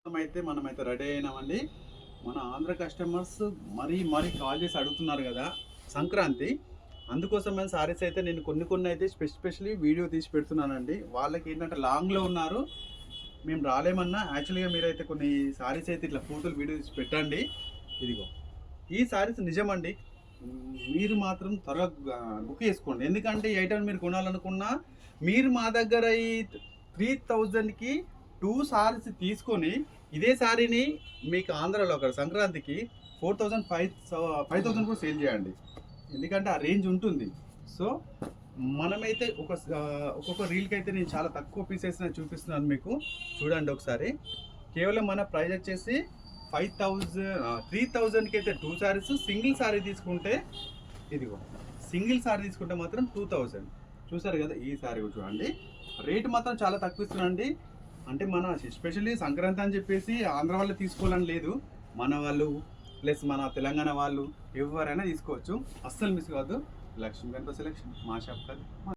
మనమైతే రెడీ అయినామండి. మన ఆంధ్ర కస్టమర్స్ మరీ కాల్ చేసి అడుగుతున్నారు కదా సంక్రాంతి. అందుకోసమని సారీస్ అయితే నేను కొన్ని అయితే స్పెషల్లీ వీడియో తీసి పెడుతున్నానండి. వాళ్ళకి ఏంటంటే లాంగ్లో ఉన్నారు, మేము రాలేమన్నా యాక్చువల్గా మీరైతే కొన్ని సారీస్ అయితే ఇట్లా ఫోటోలు వీడియో తీసి పెట్టండి. ఇదిగో ఈ సారీస్ నిజమండి. మీరు మాత్రం త్వరగా బుక్ చేసుకోండి. ఎందుకంటే ఈ ఐటమ్ మీరు కొనాలనుకున్నా మీరు మా దగ్గర ఈ 3000కి 2 సారీస్ తీసుకొని ఇదే సారీని మీకు ఆంధ్రాలో అక్కడ సంక్రాంతికి 4000 5000 కూడా సేల్ చేయండి. ఎందుకంటే ఆ రేంజ్ ఉంటుంది. సో మనమైతే ఒక్కొక్క రీల్కి అయితే నేను చాలా తక్కువ పీసెస్ చూపిస్తున్నాను మీకు. చూడండి ఒకసారి. కేవలం మన ప్రైస్ వచ్చేసి 3000కి అయితే 2 సారీస్. సింగిల్ సారీ తీసుకుంటే ఇదిగో సింగిల్ సారీ తీసుకుంటే మాత్రం 2000. చూసారు కదా, ఈ సారీ కూడా చూడండి. రేటు మాత్రం చాలా తక్కువ ఇస్తున్నాండి. అంటే మన ఎస్పెషల్లీ సంక్రాంతి అని చెప్పేసి ఆంధ్ర వాళ్ళు తీసుకోవాలని లేదు, మన వాళ్ళు ప్లస్ మన తెలంగాణ వాళ్ళు ఎవరైనా తీసుకోవచ్చు. అస్సలు మిస్ కావద్దు. లక్ష్మీ గణపతి సెలెక్షన్ మా షాప్ కాదు.